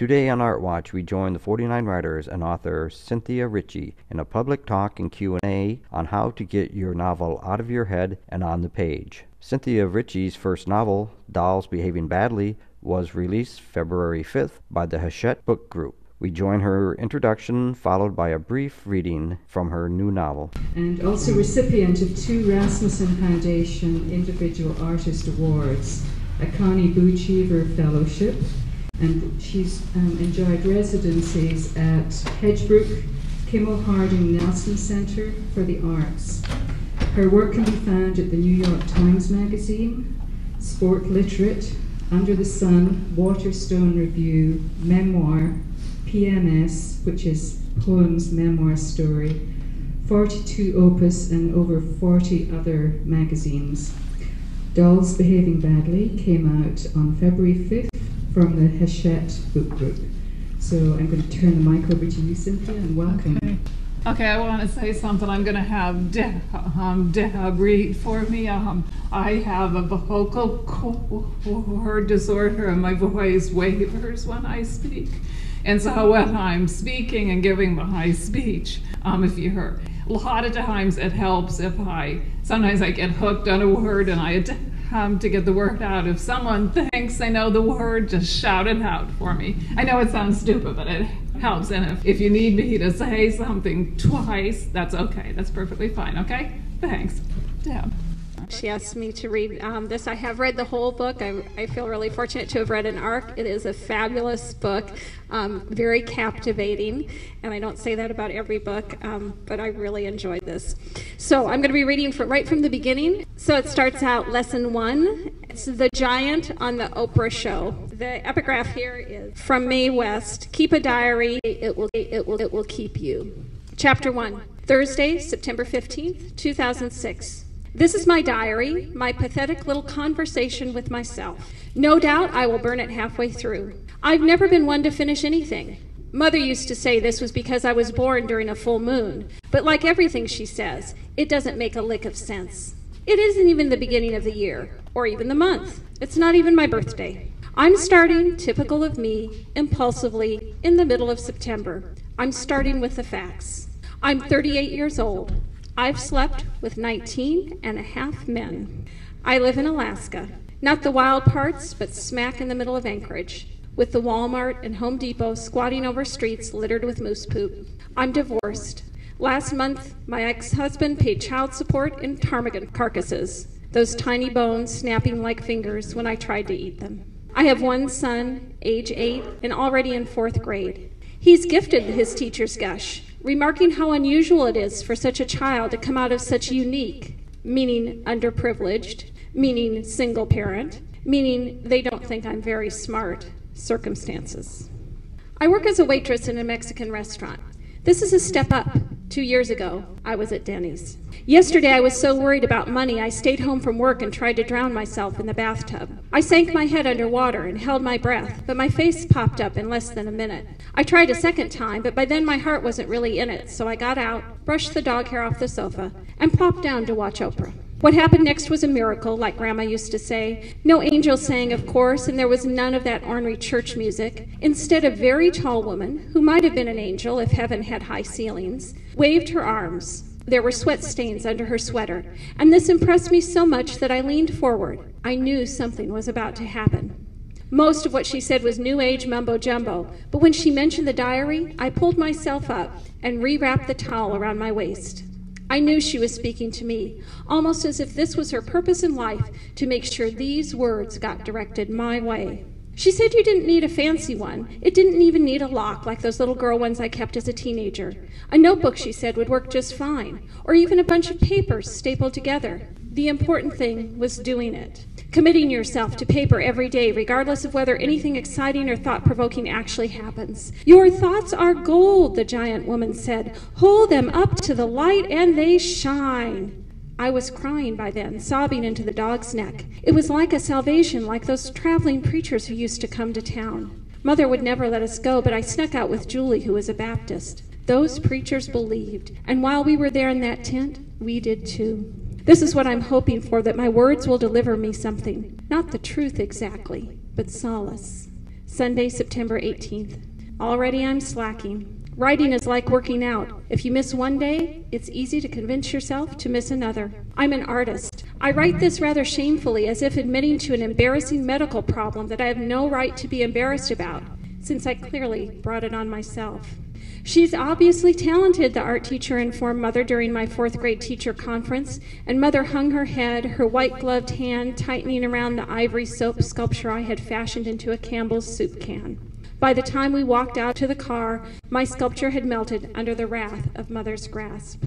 Today on Art Watch, we join the 49 writers and author Cinthia Ritchie in a public talk and Q&A on how to get your novel out of your head and on the page. Cinthia Ritchie's first novel, Dolls Behaving Badly, was released February 5th by the Hachette Book Group. We join her introduction, followed by a brief reading from her new novel. And also recipient of 2 Rasmussen Foundation Individual Artist Awards, a Connie Boochever Fellowship, and she's enjoyed residencies at Hedgebrook, Kimmel Harding Nelson Center for the Arts. Her work can be found at the New York Times Magazine, Sport Literate, Under the Sun, Waterstone Review, Memoir, PMS, which is Poems, Memoir, Story, 42 Opus, and over 40 other magazines. Dolls Behaving Badly came out on February 5th from the Hachette Book Group. So I'm going to turn the mic over to you, Cinthia, and welcome. Okay, I want to say something. I'm going to have Deb read for me. I have a vocal cord disorder and my voice wavers when I speak. And so when I'm speaking and giving my speech, if you heard, a lot of times it helps if sometimes I get hooked on a word and I attempt to get the word out. If someone thinks they know the word, just shout it out for me. I know it sounds stupid, but it helps. And if you need me to say something twice, that's okay. That's perfectly fine, okay? Thanks. Deb. She asked me to read this. I have read the whole book. I feel really fortunate to have read an arc. It is a fabulous book, very captivating, and I don't say that about every book, but I really enjoyed this. So I'm going to be reading right from the beginning. So it starts out, Lesson 1. It's the giant on the Oprah show. The epigraph here is from Mae West. Keep a diary. It will keep you. Chapter 1. Thursday, September 15th, 2006. This is my diary, my pathetic little conversation with myself. No doubt I will burn it halfway through. I've never been one to finish anything. Mother used to say this was because I was born during a full moon. But like everything she says, it doesn't make a lick of sense. It isn't even the beginning of the year, or even the month. It's not even my birthday. I'm starting, typical of me, impulsively, in the middle of September. I'm starting with the facts. I'm 38 years old. I've slept with 19 and a half men. I live in Alaska, not the wild parts, but smack in the middle of Anchorage, with the Walmart and Home Depot squatting over streets littered with moose poop. I'm divorced. Last month, my ex-husband paid child support in ptarmigan carcasses, those tiny bones snapping like fingers when I tried to eat them. I have one son, age 8, and already in 4th grade. He's gifted his teacher's gush, remarking how unusual it is for such a child to come out of such unique, meaning underprivileged, meaning single parent, meaning they don't think I'm very smart, circumstances. I work as a waitress in a Mexican restaurant. This is a step up. 2 years ago, I was at Denny's. Yesterday, I was so worried about money, I stayed home from work and tried to drown myself in the bathtub. I sank my head under water and held my breath, but my face popped up in less than a minute. I tried a second time, but by then my heart wasn't really in it, so I got out, brushed the dog hair off the sofa, and plopped down to watch Oprah. What happened next was a miracle, like Grandma used to say. No angel sang, of course, and there was none of that ornery church music. Instead, a very tall woman, who might have been an angel if heaven had high ceilings, waved her arms. There were sweat stains under her sweater, and this impressed me so much that I leaned forward. I knew something was about to happen. Most of what she said was New Age mumbo-jumbo, but when she mentioned the diary, I pulled myself up and rewrapped the towel around my waist. I knew she was speaking to me, almost as if this was her purpose in life, to make sure these words got directed my way. She said you didn't need a fancy one. It didn't even need a lock like those little girl ones I kept as a teenager. A notebook, she said, would work just fine, or even a bunch of papers stapled together. The important thing was doing it. Committing yourself to paper every day, regardless of whether anything exciting or thought-provoking actually happens. Your thoughts are gold, the giant woman said. Hold them up to the light and they shine. I was crying by then, sobbing into the dog's neck. It was like a salvation, like those traveling preachers who used to come to town. Mother would never let us go, but I snuck out with Julie, who was a Baptist. Those preachers believed, and while we were there in that tent, we did too. This is what I'm hoping for, that my words will deliver me something. Not the truth exactly, but solace. Sunday, September 18th. Already I'm slacking. Writing is like working out. If you miss one day, it's easy to convince yourself to miss another. I'm an artist. I write this rather shamefully, as if admitting to an embarrassing medical problem that I have no right to be embarrassed about, since I clearly brought it on myself. She's obviously talented, the art teacher informed Mother during my 4th grade teacher conference, and Mother hung her head, her white-gloved hand tightening around the ivory soap sculpture I had fashioned into a Campbell's soup can. By the time we walked out to the car, my sculpture had melted under the wrath of Mother's grasp.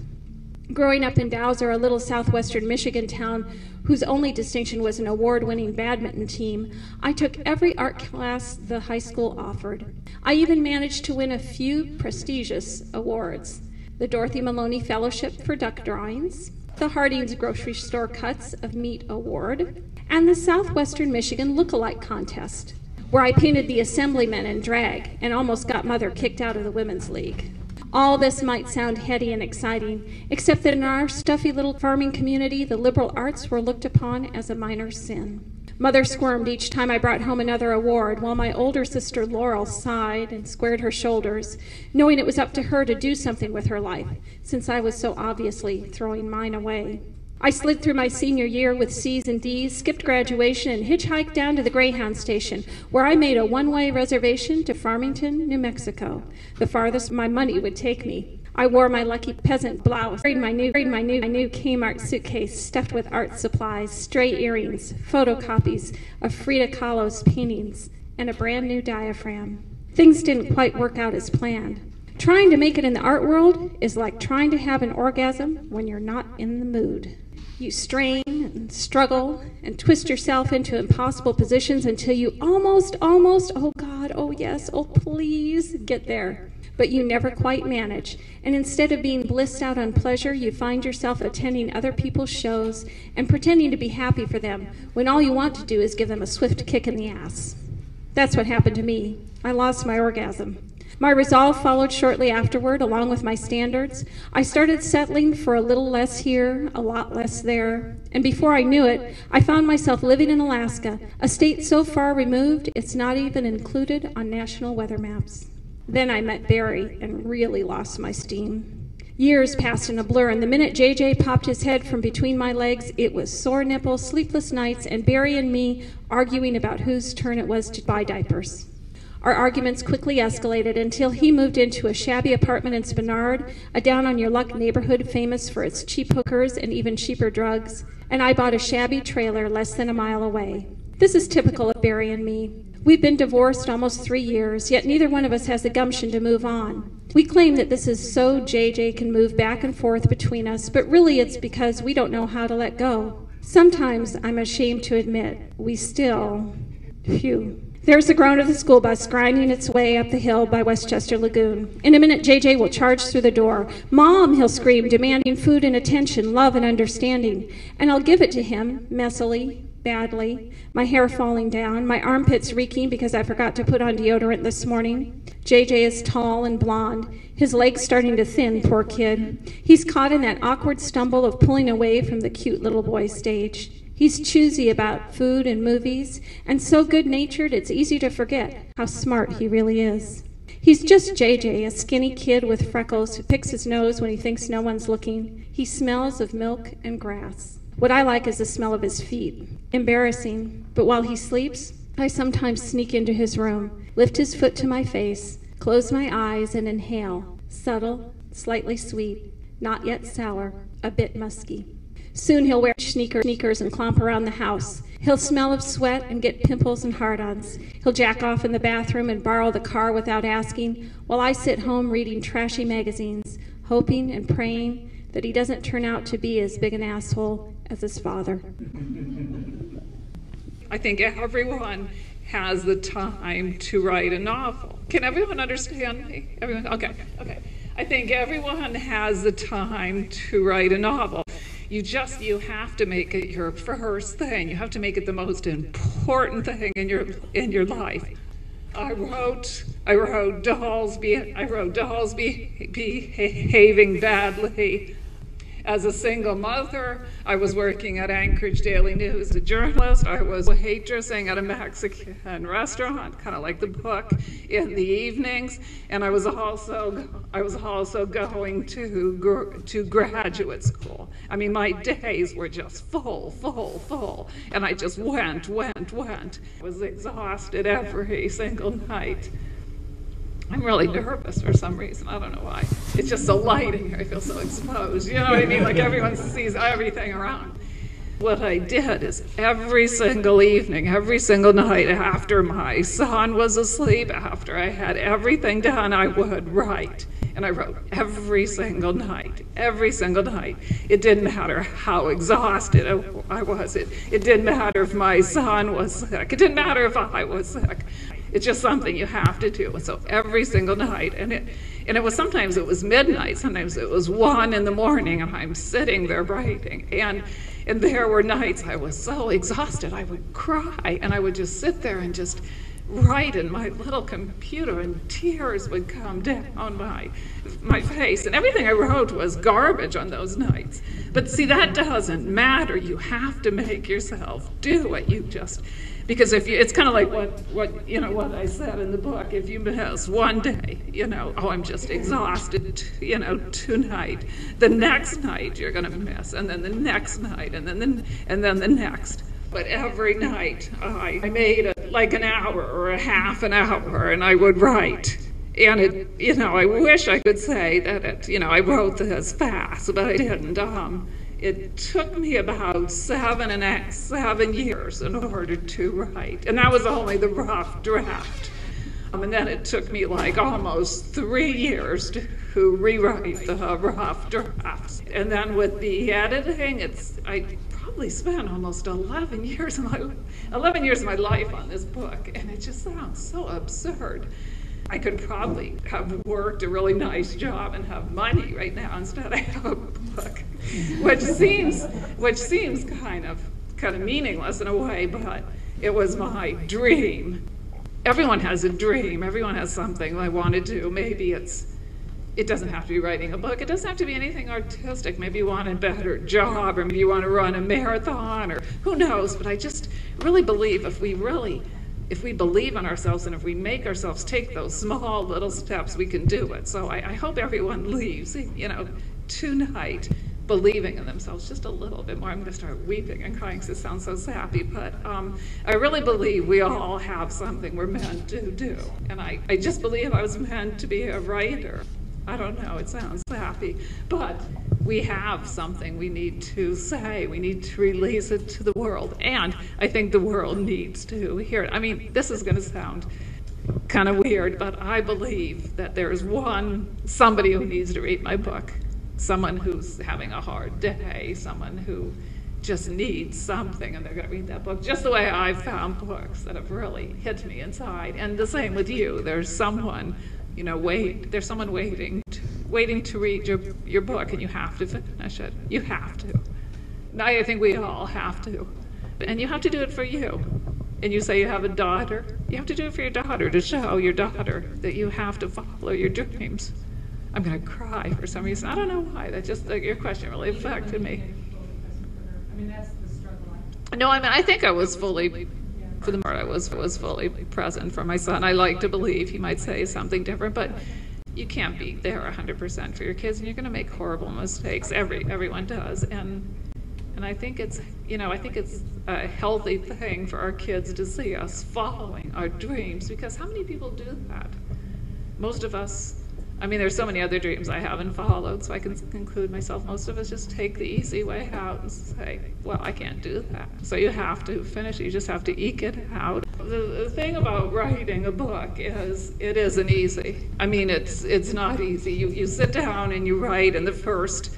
Growing up in Dowser, a little southwestern Michigan town whose only distinction was an award-winning badminton team, I took every art class the high school offered. I even managed to win a few prestigious awards: the Dorothy Maloney Fellowship for Duck Drawings, the Harding's Grocery Store Cuts of Meat Award, and the Southwestern Michigan Look-alike Contest, where I painted the assemblymen in drag and almost got Mother kicked out of the Women's League. All this might sound heady and exciting, except that in our stuffy little farming community, the liberal arts were looked upon as a minor sin. Mother squirmed each time I brought home another award, while my older sister Laurel sighed and squared her shoulders, knowing it was up to her to do something with her life, since I was so obviously throwing mine away. I slid through my senior year with C's and D's, skipped graduation, and hitchhiked down to the Greyhound station, where I made a one-way reservation to Farmington, New Mexico, the farthest my money would take me. I wore my lucky peasant blouse, carried my new Kmart suitcase stuffed with art supplies, stray earrings, photocopies of Frida Kahlo's paintings, and a brand new diaphragm. Things didn't quite work out as planned. Trying to make it in the art world is like trying to have an orgasm when you're not in the mood. You strain and struggle and twist yourself into impossible positions until you almost, oh God, oh yes, oh please, get there. But you never quite manage, and instead of being blissed out on pleasure, you find yourself attending other people's shows and pretending to be happy for them when all you want to do is give them a swift kick in the ass. That's what happened to me. I lost my orgasm. My resolve followed shortly afterward, along with my standards. I started settling for a little less here, a lot less there, and before I knew it, I found myself living in Alaska, a state so far removed it's not even included on national weather maps. Then I met Barry and really lost my steam. Years passed in a blur, and the minute JJ popped his head from between my legs, it was sore nipples, sleepless nights, and Barry and me arguing about whose turn it was to buy diapers. Our arguments quickly escalated until he moved into a shabby apartment in Spenard, a down-on-your-luck neighborhood famous for its cheap hookers and even cheaper drugs, and I bought a shabby trailer less than a mile away. This is typical of Barry and me. We've been divorced almost 3 years, yet neither one of us has the gumption to move on. We claim that this is so JJ can move back and forth between us, but really it's because we don't know how to let go. Sometimes, I'm ashamed to admit, we still... Phew. There's the groan of the school bus grinding its way up the hill by Westchester Lagoon. In a minute, JJ will charge through the door. "Mom," he'll scream, demanding food and attention, love and understanding. And I'll give it to him, messily, badly, my hair falling down, my armpits reeking because I forgot to put on deodorant this morning. JJ is tall and blonde, his legs starting to thin, poor kid. He's caught in that awkward stumble of pulling away from the cute little boy stage. He's choosy about food and movies, and so good-natured it's easy to forget how smart he really is. He's just JJ, a skinny kid with freckles who picks his nose when he thinks no one's looking. He smells of milk and grass. What I like is the smell of his feet. Embarrassing, but while he sleeps, I sometimes sneak into his room, lift his foot to my face, close my eyes, and inhale. Subtle, slightly sweet, not yet sour, a bit musky. Soon he'll wear sneakers and clomp around the house. He'll smell of sweat and get pimples and hard-ons. He'll jack off in the bathroom and borrow the car without asking, while I sit home reading trashy magazines, hoping and praying that he doesn't turn out to be as big an asshole as his father. I think everyone has the time to write a novel. Can everyone understand me? Everyone? Okay. I think everyone has the time to write a novel. You have to make it your first thing. You have to make it the most important thing in your life. I wrote dolls behaving badly, As a single mother, I was working at Anchorage Daily News as a journalist. I was waitressing at a Mexican restaurant, kind of like the book, in the evenings. And I was also going to graduate school. I mean, my days were just full. And I just went. I was exhausted every single night. I'm really nervous for some reason. I don't know why. It's just so light in here. I feel so exposed. You know what I mean? Like everyone sees everything around. What I did is every single evening, every single night after my son was asleep, after I had everything done, I would write. And I wrote every single night. It didn't matter how exhausted I was. It didn't matter if my son was sick. It didn't matter if I was sick. It's just something you have to do. And so every single night, and it was sometimes it was midnight, sometimes it was 1 in the morning, and I'm sitting there writing. And there were nights I was so exhausted, I would cry, and I would just sit there and just write in my little computer, and tears would come down my face. And everything I wrote was garbage on those nights. But see, that doesn't matter. You have to make yourself do it. Because it's kind of like what I said in the book. If you miss one day, I'm just exhausted, tonight. The next night you're going to miss, and then the next night, and then the next. But every night I made it like an hour or a half an hour, and I would write. And I wish I could say that I wrote this fast, but I didn't. It took me about 7 years in order to write. And that was only the rough draft. And then it took me like almost 3 years to rewrite the rough drafts. And then with the editing, I probably spent almost 11 years of my life on this book. And it just sounds so absurd. I could probably have worked a really nice job and have money right now. Instead, I have a book, which seems kind of meaningless in a way, but it was my dream. Everyone has a dream. Everyone has something they want to do. Maybe it doesn't have to be writing a book. It doesn't have to be anything artistic. Maybe you want a better job, or maybe you want to run a marathon, or who knows. But I just really believe if we believe in ourselves and if we make ourselves take those small little steps, we can do it. So I hope everyone leaves, tonight believing in themselves just a little bit more. I'm going to start weeping and crying because it sounds so sappy, but I really believe we all have something we're meant to do. And I just believe I was meant to be a writer. I don't know, it sounds sappy, but we have something we need to say. We need to release it to the world, and I think the world needs to hear it. I mean, this is going to sound kind of weird, but I believe that there is somebody who needs to read my book, someone who's having a hard day, someone who just needs something, and they're going to read that book, just the way I've found books that have really hit me inside. And the same with you. There's someone there's someone waiting to read your book, and you have to finish it. You have to. Now, I think we all have to. And you have to do it for you. And you say you have a daughter. You have to do it for your daughter, to show your daughter that you have to follow your dreams. I'm going to cry for some reason. I don't know why. That just, your question really affected me. I mean, that's the struggle. No, I mean, I think I was fully... For the most part, I was fully present for my son. I like to believe he might say something different, but you can't be there 100% for your kids, and you're going to make horrible mistakes. Everyone does, and I think it's a healthy thing for our kids to see us following our dreams, because how many people do that? Most of us. I mean, there's so many other dreams I haven't followed, so I can conclude myself. Most of us just take the easy way out and say, well, I can't do that. So you have to finish it. You just have to eke it out. The thing about writing a book is it isn't easy. I mean, it's not easy. You sit down and you write, and the first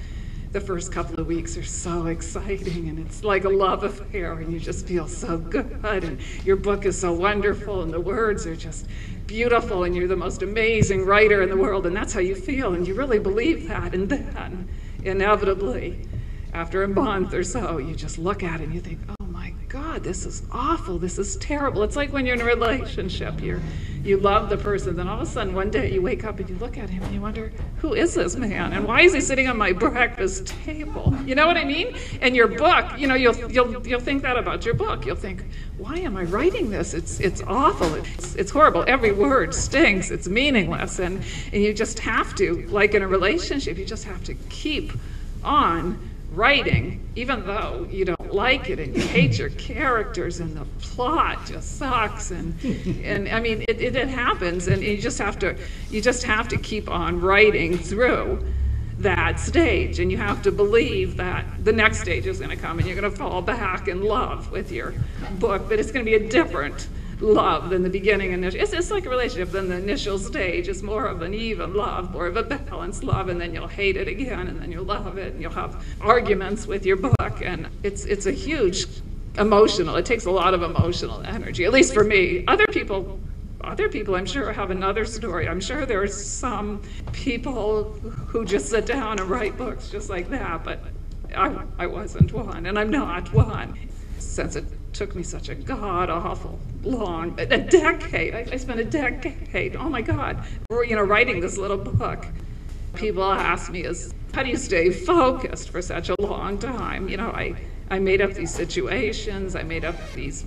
couple of weeks are so exciting, and it's like a love affair, and you just feel so good, and your book is so wonderful, and the words are just beautiful, and you're the most amazing writer in the world, and that's how you feel, and you really believe that. And then inevitably, after a month or so, you just look at it and you think, oh my God, God, this is awful, this is terrible. It's like when you're in a relationship, you love the person, then all of a sudden one day you wake up and you look at him and you wonder, who is this man? And why is he sitting on my breakfast table? You know what I mean? And your book, you know, you'll think that about your book. You'll think, why am I writing this? It's awful, it's horrible. Every word stinks, it's meaningless. And you just have to, like in a relationship, you just have to keep on writing, even though you don't like it and you hate your characters and the plot just sucks, and I mean it happens, and you just have to keep on writing through that stage, and you have to believe that the next stage is going to come and you're going to fall back in love with your book, but it's going to be a different love than the beginning. It's like a relationship. Then the initial stage is more of an even love, more of a balanced love, and then you'll hate it again, and then you'll love it, and you'll have arguments with your book, and it's a huge emotional. It takes a lot of emotional energy, at least for me. Other people I'm sure have another story. I'm sure there are some people who just sit down and write books just like that, but I wasn't one, and I'm not one. Since it took me such a god-awful long, a decade, I spent a decade, oh my God, writing this little book. People ask me, how do you stay focused for such a long time? You know, I made up these situations, I made up these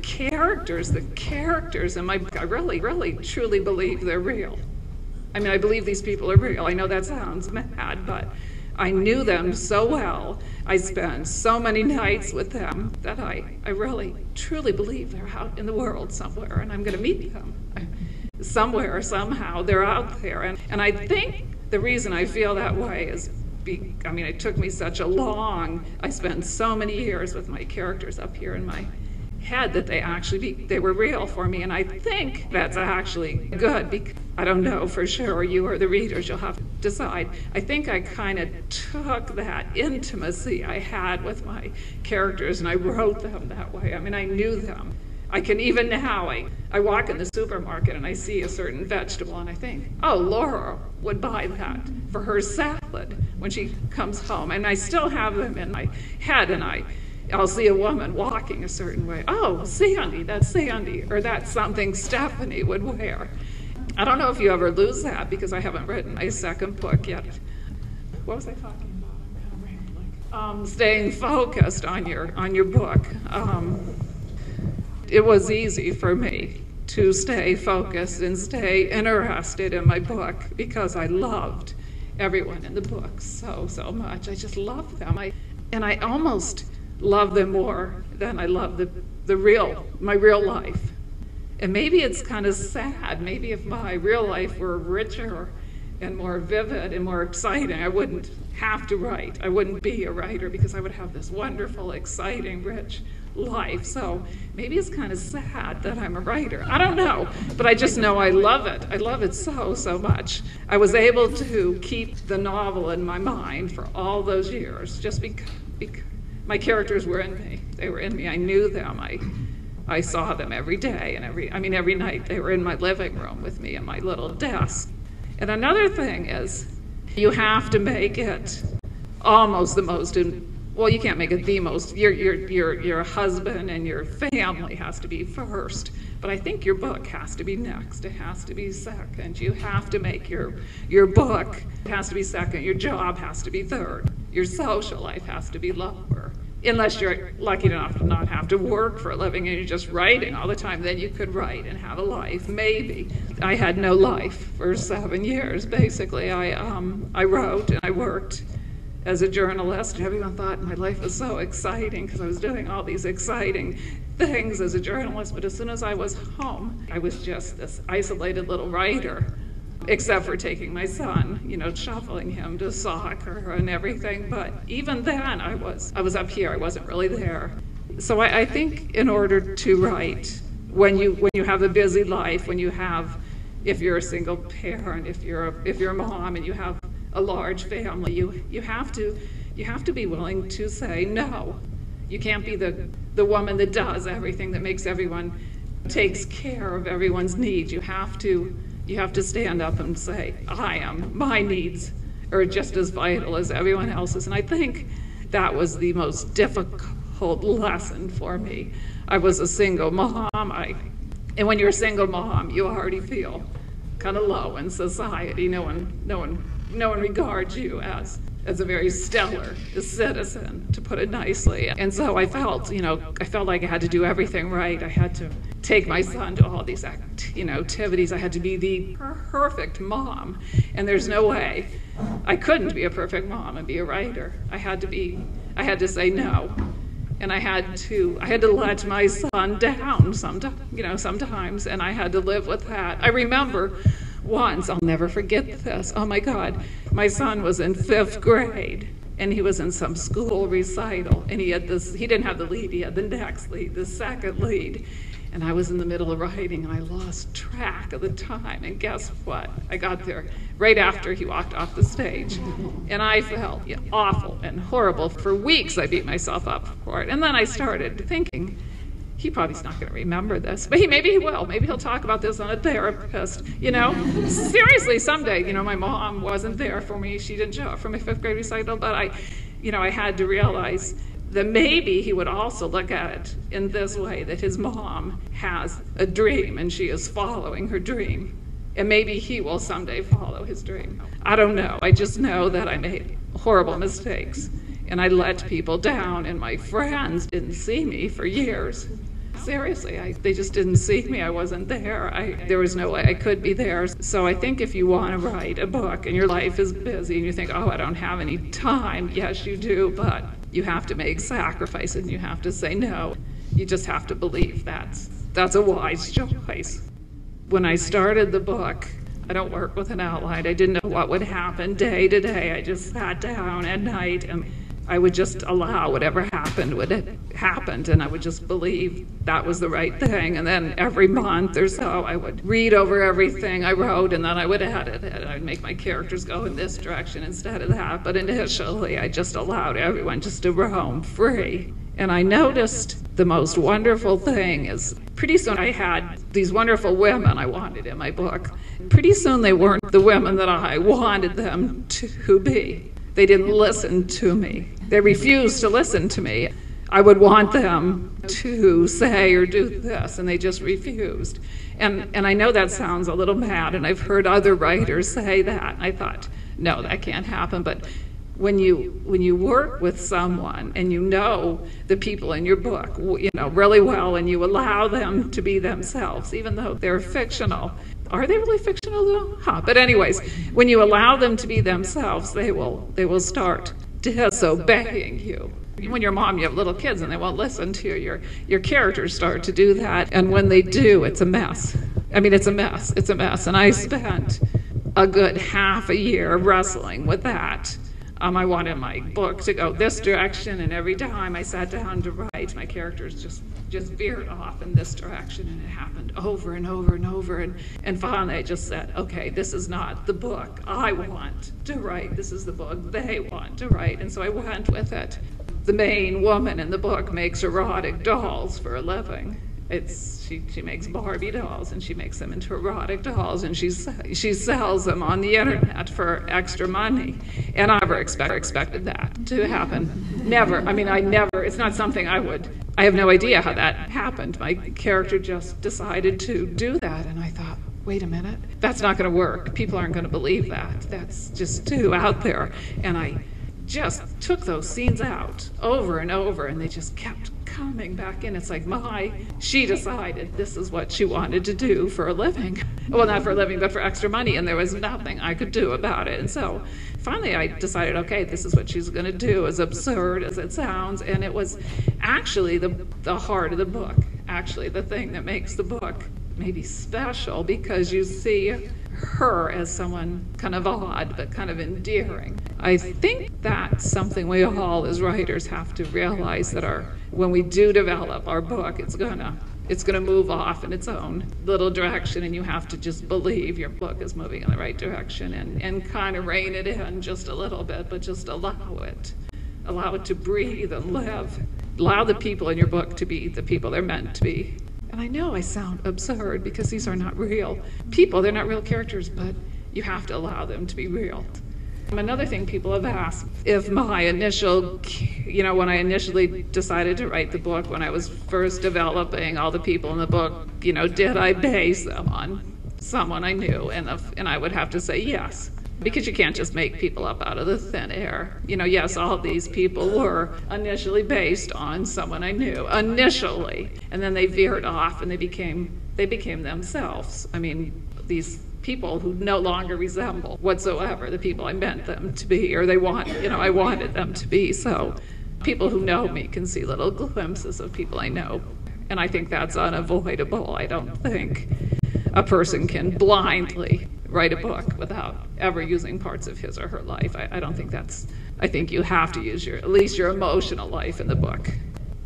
characters, the characters in my book, I really, really, truly believe they're real. I mean, I believe these people are real. I know that sounds mad, but I knew them so well. I spent so many nights with them that I really, truly believe they're out in the world somewhere, and I'm going to meet them somewhere, somehow. They're out there. And I think the reason I feel that way is, it took me such a long, I spent so many years with my characters up here in my head that they were real for me, and I think that's actually good, because I don't know for sure, you or the readers, you'll have to decide. I think I kind of took that intimacy I had with my characters and I wrote them that way. I mean, I knew them. I can even now, I walk in the supermarket and I see a certain vegetable and I think, oh, Laura would buy that for her salad when she comes home, and I still have them in my head, and I'll see a woman walking a certain way. Oh, Sandy, that's Sandy, or that's something Stephanie would wear. I don't know if you ever lose that, because I haven't written my second book yet. What was I talking about? I'm kind of rambling. Staying focused on your book. It was easy for me to stay focused and stay interested in my book because I loved everyone in the book so much. I just loved them. I almost love them more than I love my real life. And maybe it's kind of sad. Maybe if my real life were richer and more vivid and more exciting, I wouldn't have to write. I wouldn't be a writer, because I would have this wonderful, exciting, rich life. So maybe it's kind of sad that I'm a writer. I don't know, but I just know I love it. I love it so much. I was able to keep the novel in my mind for all those years just because my characters were in me. They were in me. I knew them. I saw them every day, and every night they were in my living room with me in my little desk. And another thing is, you have to make it almost the most, well, you can't make it the most. Your husband and your family has to be first, but I think your book has to be next. It has to be second. You have to make your book, it has to be second. Your job has to be third. Your social life has to be lower. Unless you're lucky enough to not have to work for a living and you're just writing all the time, then you could write and have a life, maybe. I had no life for 7 years, basically. I wrote and I worked as a journalist. Everyone thought my life was so exciting because I was doing all these exciting things as a journalist, but as soon as I was home, I was just this isolated little writer, except for taking my son, shuffling him to soccer and everything. But even then, I was up here. I wasn't really there. So I think in order to write, when you have a busy life, if you're a single parent, if you're a mom and you have a large family, you have to be willing to say no. You can't be the woman that does everything, that takes care of everyone's needs. You have to stand up and say, my needs are just as vital as everyone else's. And I think that was the most difficult whole lesson for me. I was a single mom, and when you're a single mom, you already feel kind of low in society. No one regards you as a very stellar citizen, to put it nicely. And so I felt like I had to do everything right. I had to take my son to all these activities. I had to be the perfect mom. And there's no way I couldn't be a perfect mom and be a writer. I had to say no. And I had to let my son down sometimes, and I had to live with that. I remember once, I'll never forget this. Oh my God, my son was in 5th grade, and he was in some school recital, and he didn't have the lead, he had the next lead, the second lead. And I was in the middle of writing, and I lost track of the time. And guess what? I got there right after he walked off the stage. And I felt awful and horrible. For weeks, I beat myself up for it. And then I started thinking, he probably's not going to remember this. But maybe he will. Maybe he'll talk about this on a therapist. Seriously, someday, my mom wasn't there for me. She didn't show up for my 5th grade recital. But I had to realize that maybe he would also look at it in this way, that his mom has a dream and she is following her dream. And maybe he will someday follow his dream. I don't know. I just know that I made horrible mistakes. And I let people down, and my friends didn't see me for years. Seriously, they just didn't see me. I wasn't there. There was no way I could be there. So I think if you want to write a book and your life is busy and you think, oh, I don't have any time, yes, you do, but you have to make sacrifices and you have to say no. You just have to believe that's a wise choice. When I started the book, I don't work with an outline. I didn't know what would happen day to day. I just sat down at night and I would just allow whatever happened when it happened, and I would just believe that was the right thing. And then every month or so, I would read over everything I wrote, and then I would edit it. I would make my characters go in this direction instead of that. But initially, I just allowed everyone just to roam free. And I noticed the most wonderful thing is pretty soon I had these wonderful women I wanted in my book. Pretty soon they weren't the women that I wanted them to be. They didn't listen to me. They refused to listen to me. I would want them to say or do this, and they just refused. And I know that sounds a little mad, and I've heard other writers say that. I thought, no, that can't happen. But when you work with someone and you know the people in your book, really well, and you allow them to be themselves, even though they're fictional. Are they really fictional though? But anyways, when you allow them to be themselves, they will start disobeying you. When you're a mom, you have little kids and they won't listen to you. Your characters start to do that, and when they do, it's a mess. It's a mess. It's a mess. And I spent a good half a year wrestling with that. I wanted my book to go this direction, and every time I sat down to write, my characters just veered off in this direction, and it happened over and over and over. And finally, I just said, okay, this is not the book I want to write. This is the book they want to write. And so I went with it. The main woman in the book makes erotic dolls for a living. She makes Barbie dolls, and she makes them into erotic dolls, and she sells them on the internet for extra money. And I never expected that to happen. Never. It's not something I have no idea how that happened. My character just decided to do that, and I thought, wait a minute, that's not going to work. People aren't going to believe that. That's just too out there. And I just took those scenes out over and over, and they just kept coming back in. It's like she decided this is what she wanted to do for a living. Well, not for a living, but for extra money, and there was nothing I could do about it. And so finally I decided, okay, this is what she's going to do, as absurd as it sounds. And it was actually the heart of the book, actually the thing that makes the book maybe special, because you see her as someone kind of odd but kind of endearing. I think that's something we all as writers have to realize, that when we do develop our book, it's gonna move off in its own little direction, and you have to just believe your book is moving in the right direction and kind of rein it in just a little bit, but just allow it to breathe and live. Allow the people in your book to be the people they're meant to be. And I know I sound absurd because these are not real people, they're not real characters, but you have to allow them to be real. Another thing people have asked, if my initial, when I initially decided to write the book, when I was first developing all the people in the book, did I base them on someone I knew? And I would have to say yes, because you can't just make people up out of the thin air. Yes, all of these people were initially based on someone I knew, initially, and then they veered off and they became themselves. I mean, these people who no longer resemble whatsoever the people I meant them to be, or I wanted them to be. So people who know me can see little glimpses of people I know. And I think that's unavoidable. I don't think a person can blindly write a book without ever using parts of his or her life. I don't think I think you have to use at least your emotional life in the book.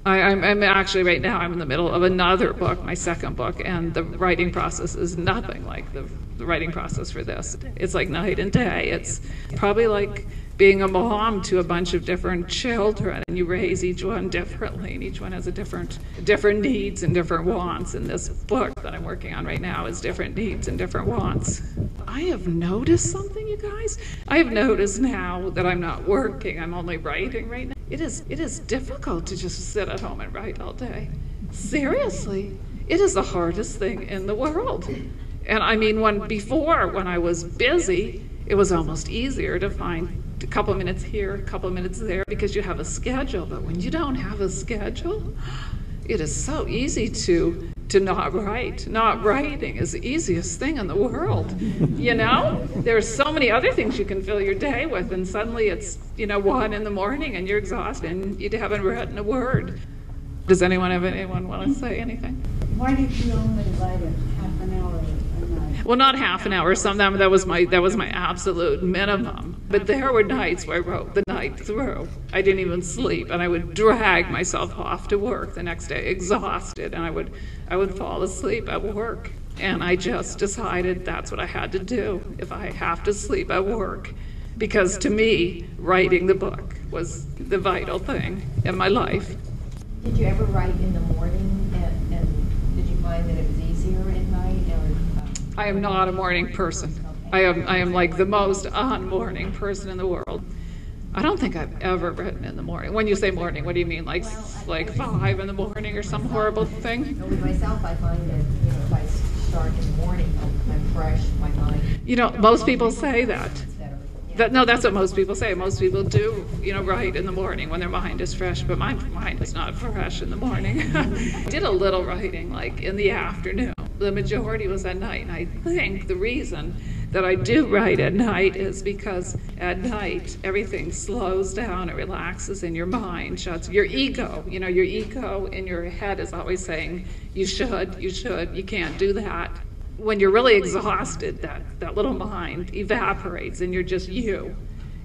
I'm actually, right now, I'm in the middle of another book, my second book, and the writing process is nothing like the writing process for this. It's like night and day. It's probably like being a mom to a bunch of different children, and you raise each one differently, and each one has a different needs and different wants. And this book that I'm working on right now is different needs and different wants. I have noticed something, you guys. I have noticed now that I'm not working, I'm only writing right now. It is difficult to just sit at home and write all day. Seriously, it is the hardest thing in the world. And I mean, when I was busy, it was almost easier to find a couple of minutes here, a couple of minutes there, because you have a schedule. But when you don't have a schedule, it is so easy to not write. Not writing is the easiest thing in the world. There's so many other things you can fill your day with, and suddenly it's 1 in the morning and you're exhausted and you haven't written a word. Does anyone want to say anything? Why did you only write it half an hour a night? Well, not half an hour. Sometimes that was my absolute minimum. But there were nights where I wrote the night through. I didn't even sleep, and I would drag myself off to work the next day, exhausted, and I would fall asleep at work. And I just decided that's what I had to do if I have to sleep at work, because to me, writing the book was the vital thing in my life. Did you ever write in the morning, and did you find that it was easier at night? I am not a morning person. I am like the most un-morning person in the world. I don't think I've ever written in the morning. When you say morning, what do you mean? Like 5 in the morning or some horrible thing? With myself, I find that if I start in the morning, I'm fresh, my mind. Most people say that. That's what most people say. Most people do, write in the morning when their mind is fresh, but my mind is not fresh in the morning. I did a little writing, like in the afternoon. The majority was at night, and I think the reason that I do write at night is because at night everything slows down, it relaxes, and your mind shuts. Your ego in your head is always saying, you should, you can't do that. When you're really exhausted, that little mind evaporates and you're just you.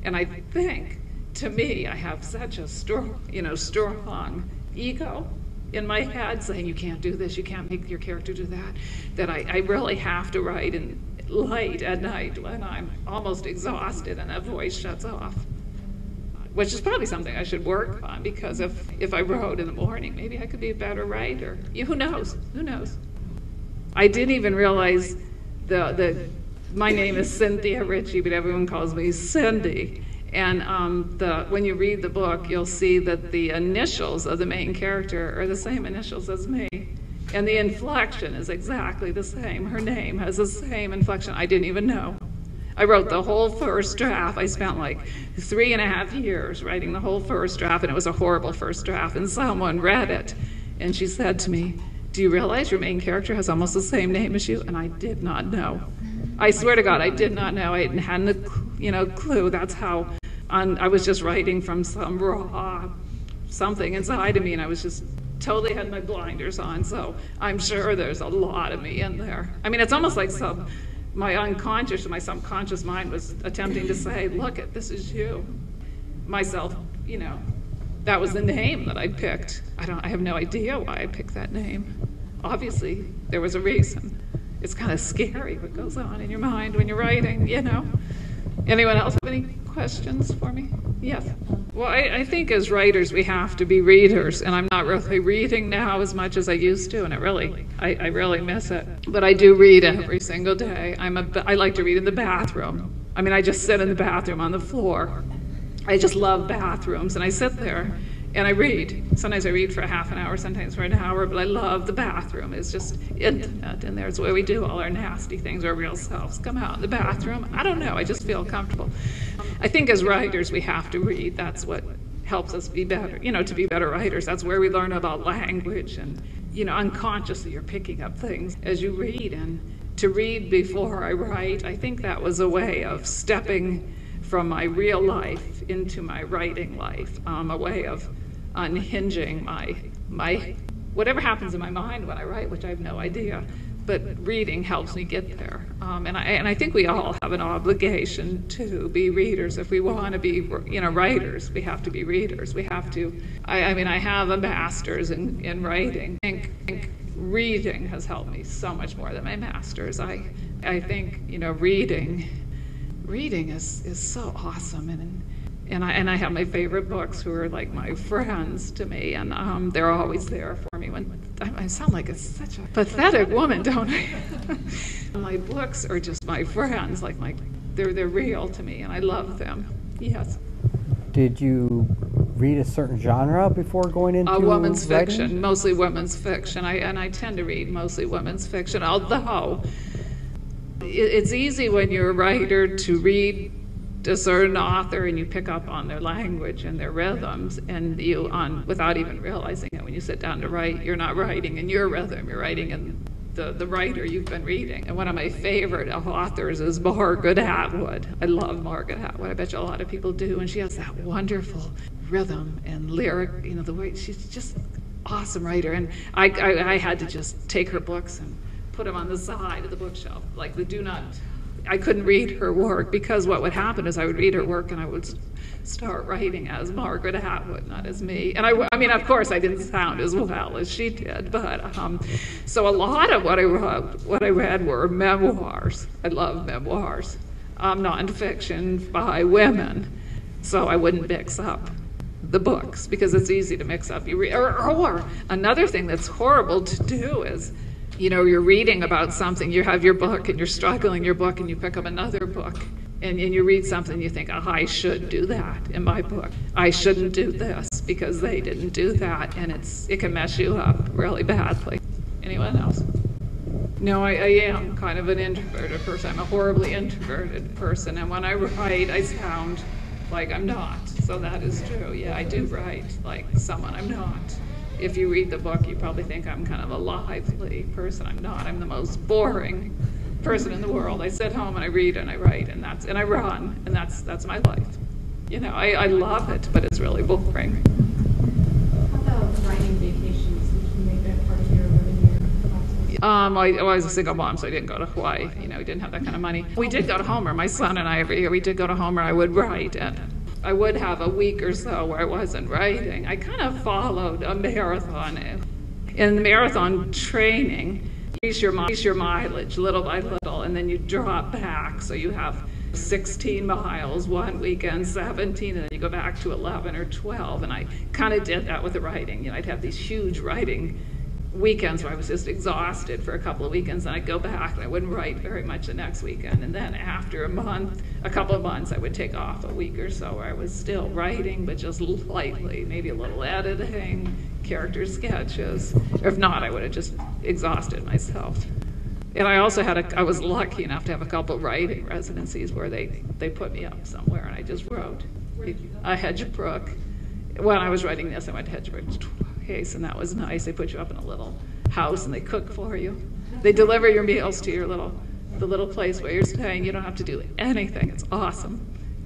And I think, to me, I have such a strong ego in my head saying you can't do this, you can't make your character do that I really have to write in late at night when I'm almost exhausted and that voice shuts off. Which is probably something I should work on, because if I wrote in the morning, maybe I could be a better writer. Who knows? I didn't even realize my name is Cinthia Ritchie, but everyone calls me Cindy. And when you read the book, you'll see that the initials of the main character are the same initials as me. And the inflection is exactly the same. Her name has the same inflection. I didn't even know. I wrote the whole first draft. I spent like 3.5 years writing the whole first draft, and it was a horrible first draft. And someone read it, and she said to me, "Do you realize your main character has almost the same name as you?" And I did not know. I swear to God, I did not know. I hadn't a clue. That's how I was just writing from some raw something inside of me, and I was just totally had my blinders on. So I'm sure there's a lot of me in there. I mean, it's almost like my unconscious or my subconscious mind was attempting to say, "Look, this is you." Myself, that was the name that I picked. I have no idea why I picked that name. Obviously, there was a reason. It's kind of scary what goes on in your mind when you're writing, Anyone else have any questions for me? Yes. Well, I think as writers we have to be readers, and I'm not really reading now as much as I used to, and I really miss it. But I do read every single day. I like to read in the bathroom. I mean, I just sit in the bathroom on the floor. I just love bathrooms, and I sit there and I read. Sometimes I read for a half an hour, sometimes for an hour, but I love the bathroom. It's just intimate, and there's where we do all our nasty things, our real selves come out in the bathroom. I don't know, I just feel comfortable. I think as writers we have to read. That's what helps us be better, to be better writers. That's where we learn about language, and unconsciously you're picking up things as you read. And to read before I write, I think that was a way of stepping from my real life into my writing life, a way of unhinging my whatever happens in my mind when I write, which I have no idea, but reading helps me get there. And I think we all have an obligation to be readers. If we want to be writers, we have to be readers. We have to. I mean, I have a master's in writing. I think reading has helped me so much more than my master's. I think reading is so awesome, and I have my favorite books who are like my friends to me, and they're always there for me. When I sound like such a pathetic woman, don't I? My books are just my friends, they're real to me, and I love them. Yes. Did you read a certain genre before going into women's writing? fiction, mostly women's fiction. I tend to read mostly women's fiction, although it's easy when you're a writer to read a certain author and you pick up on their language and their rhythms, and without even realizing it, when you sit down to write, you're not writing in your rhythm, you're writing in the writer you've been reading. And one of my favorite authors is Margaret Atwood. I love Margaret Atwood. I bet you a lot of people do, and she has that wonderful rhythm and lyric, the way she's just awesome writer. And I had to just take her books and put them on the side of the bookshelf, I couldn't read her work, because what would happen is I would read her work and I would start writing as Margaret Atwood, not as me. And I mean, of course, I didn't sound as well as she did, but so a lot of what I read were memoirs. I love memoirs, nonfiction by women, so I wouldn't mix up the books, because it's easy to mix up. Or another thing that's horrible to do is, you're reading about something, you have your book and you're struggling your book, and you pick up another book and you read something and you think, I should do that in my book. I shouldn't do this because they didn't do that, and it can mess you up really badly. Anyone else? No, I am kind of an introverted person. I'm a horribly introverted person, and when I write, I sound like I'm not. So that is true. Yeah, I do write like someone I'm not. If you read the book, you probably think I'm kind of a lively person. I'm not. I'm the most boring person in the world. I sit home and I read and I write and I run, and that's my life. I love it, but it's really boring. How about writing vacations? Did you make that part of your living? I was a single mom, so I didn't go to Hawaii. We didn't have that kind of money. We did go to Homer. My son and I, every year, we did go to Homer. I would write, and I would have a week or so where I wasn't writing. I kind of followed a marathon. In the marathon training, you increase your mileage little by little, and then you drop back. So you have 16 miles one weekend, 17, and then you go back to 11 or 12. And I kind of did that with the writing. I'd have these huge writing weekends where I was just exhausted for a couple of weekends, and I'd go back and I wouldn't write very much the next weekend. And then after a couple of months, I would take off a week or so where I was still writing, but just lightly, maybe a little editing, character sketches. Or if not, I would have just exhausted myself. And I also I was lucky enough to have a couple of writing residencies where they put me up somewhere and I just wrote. Hedgebrook. When I was writing this, I went to Hedgebrook twice, and that was nice. They put you up in a little house and they cook for you. They deliver your meals to the little place where you're staying. You don't have to do anything. It's awesome.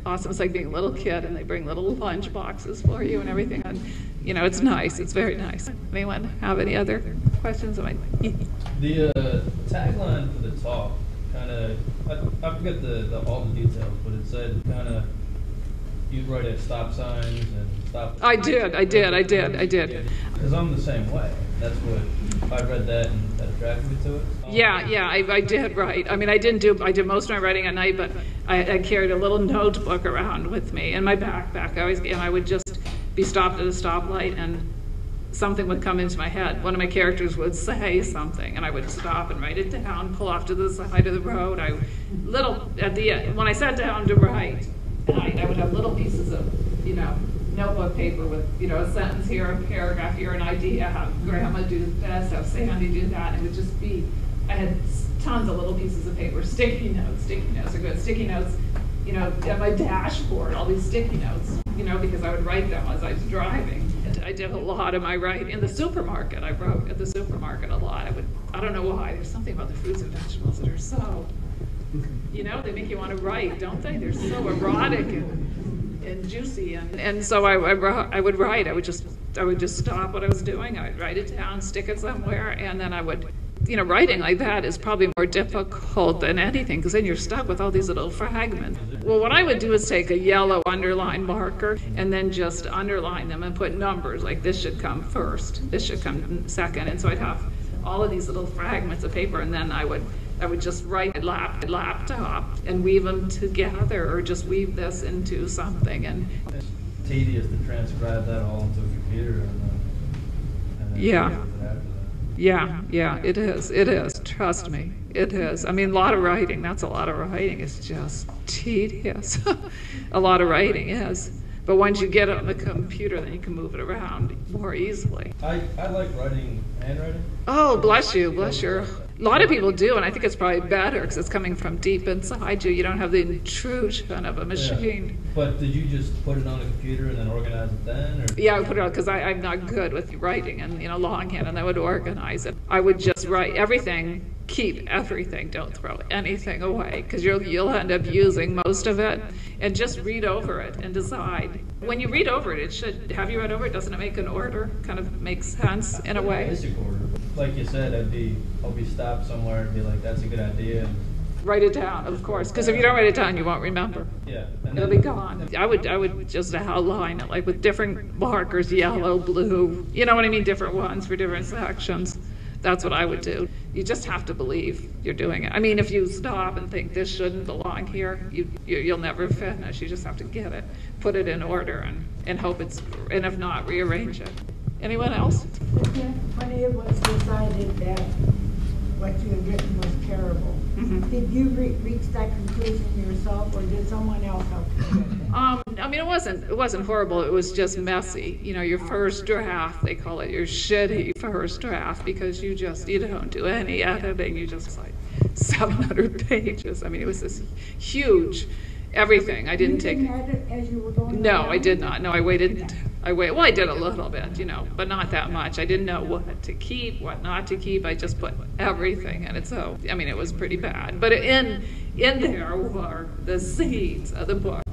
Awesome. It's like being a little kid, and they bring little lunch boxes for you and everything. And it's nice. It's very nice. Anyone have any other questions? The tagline for the talk kind of, I forget all the details, but it said kind of you'd write at stop signs and stop. I did. Because I'm the same way. That's what I read that, and that attracted me to it. Yeah, I did write. I mean, I did most of my writing at night, but I carried a little notebook around with me in my backpack. I would just be stopped at a stoplight, and something would come into my head. One of my characters would say something, and I would stop and write it down, pull off to the side of the road. When I sat down to write, I would have little pieces of, notebook paper with, a sentence here, a paragraph here, an idea, have Grandma do this, have Sandy do that. And it would just be, I had tons of little pieces of paper, sticky notes are good, sticky notes, at my dashboard, all these sticky notes, because I would write them as I was driving. I did a lot of my writing in the supermarket. I wrote at the supermarket a lot. I don't know why, there's something about the fruits and vegetables that are so, they make you want to write, don't they? They're so erotic and juicy, and so I would write. I would just stop what I was doing. I would write it down, stick it somewhere, and then I would, writing like that is probably more difficult than anything, because then you're stuck with all these little fragments. Well, what I would do is take a yellow underline marker and then just underline them and put numbers, like this should come first, this should come second, and so I'd have all of these little fragments of paper, and then I would just write a laptop and weave them together, or just weave this into something. And it's tedious to transcribe that all into a computer and then yeah, it is, trust me, it is. I mean, a lot of writing, that's a lot of writing. It's just tedious. A lot of writing is. But once you get it on the computer, then you can move it around more easily. I like writing handwriting. Oh, bless you, bless your. A lot of people do, and I think it's probably better because it's coming from deep inside you. You don't have the intrusion of a machine. Yeah. But did you just put it on a computer and then organize it then? Or? Yeah, I put it on because I'm not good with writing and longhand, and I would organize it. I would just write everything. Keep everything. Don't throw anything away, because you'll end up using most of it. And just read over it and decide. When you read over it, it should. Have you read over it? Doesn't it make an order? Kind of makes sense in a way. Basic order. Like you said, I'll be stopped somewhere and be like, that's a good idea. Write it down, of course, because if you don't write it down, you won't remember. Yeah. It'll be gone. I would just outline it, like with different markers, yellow, blue, you know what I mean, different ones for different sections. That's what I would do. You just have to believe you're doing it. I mean, if you stop and think this shouldn't belong here, you'll never finish. You just have to get it, put it in order, and hope and if not, rearrange it. Anyone else? When it was decided that what you had written was terrible, did you reach that conclusion yourself, or did someone else help you with it? I mean, it wasn't horrible. It was just messy. Your first draft, they call it your shitty first draft, because you don't do any editing. You just like 700 pages. I mean, it was this huge everything. I didn't take. You didn't edit as you were going. No, I did not. No, I waited. Well, I did a little bit, but not that much. I didn't know what to keep, what not to keep. I just put everything in it. So, I mean, it was pretty bad. But in there were the seeds of the book,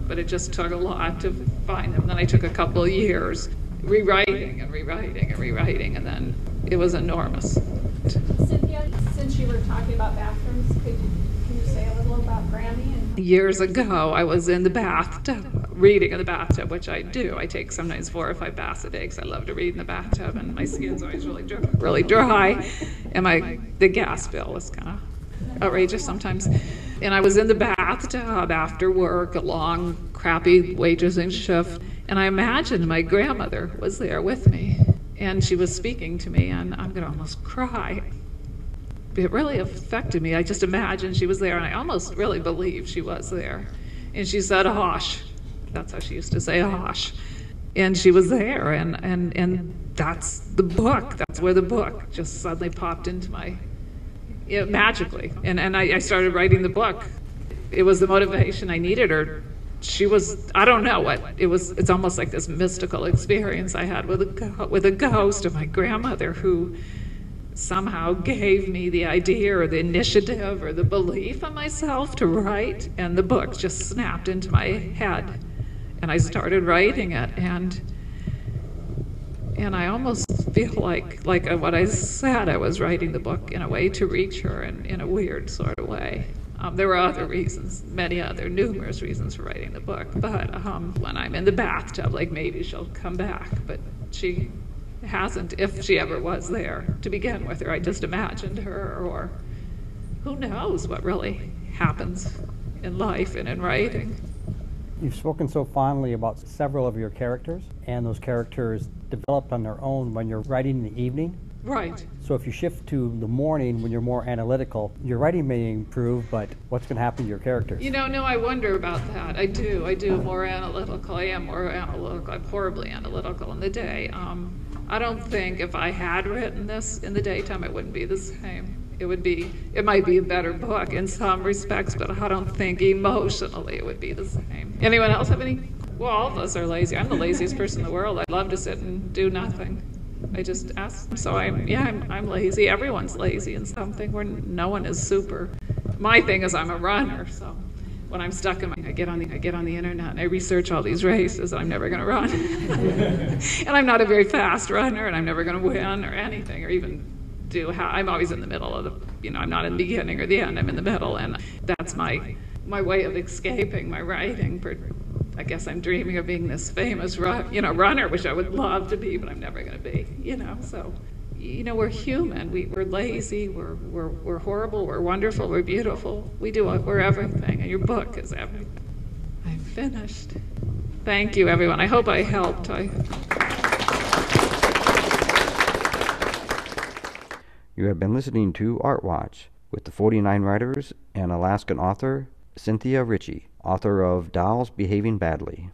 But it just took a lot to find them. Then I took a couple of years rewriting, and then it was enormous. Cynthia, since you were talking about bathrooms, can you say a little about Grammy? Years ago, I was in the bathtub, reading in the bathtub, which I do. I take sometimes 4 or 5 baths a day because I love to read in the bathtub, and my skin's always really dry, and the gas bill was kind of outrageous sometimes. And I was in the bathtub after work, a long, crappy waitressing shift, and I imagined my grandmother was there with me, and she was speaking to me, and I'm going to almost cry. It really affected me. I just imagined she was there, and I almost really believed she was there. And she said, "Hosh." That's how she used to say, "Hosh." And she was there, and that's the book. That's where the book just suddenly popped into my, magically. And I started writing the book. It was the motivation I needed, or she was, I don't know what, it's almost like this mystical experience I had with a ghost of my grandmother, who somehow gave me the idea or the initiative or the belief in myself to write, and the book just snapped into my head, and I started writing it, and I almost feel like what I said, I was writing the book in a way to reach her in a weird sort of way. There were other reasons, numerous reasons for writing the book, but when I'm in the bathtub, like maybe she'll come back, but she hasn't, if she ever was there to begin with, or I just imagined her, or who knows what really happens in life and in writing. You've spoken so fondly about several of your characters, and those characters developed on their own when you're writing in the evening. Right. So if you shift to the morning when you're more analytical, your writing may improve, but what's going to happen to your characters? You know, no, I wonder about that. I do more analytical. I am more analytical. I'm horribly analytical in the day. I don't think if I had written this in the daytime, it wouldn't be the same. It might be a better book in some respects, but I don't think emotionally it would be the same. Anyone else have any? Well, all of us are lazy. I'm the laziest person in the world. I love to sit and do nothing. I just ask. So I'm lazy. Everyone's lazy in something. No one is super. My thing is I'm a runner, so when I'm stuck I get on the internet and I research all these races and I'm never going to run. And I'm not a very fast runner and I'm never going to win or anything or even I'm always in the middle of I'm not in the beginning or the end. I'm in the middle, and that's my way of escaping my writing. I guess I'm dreaming of being this famous runner, which I would love to be, but I'm never going to be. So we're human. We're lazy. We're horrible. We're wonderful. We're beautiful. We're everything, and your book is everything. I'm finished. Thank you, everyone. I hope I helped. You have been listening to Art Watch with the 49 Writers and Alaskan author Cinthia Ritchie, author of Dolls Behaving Badly.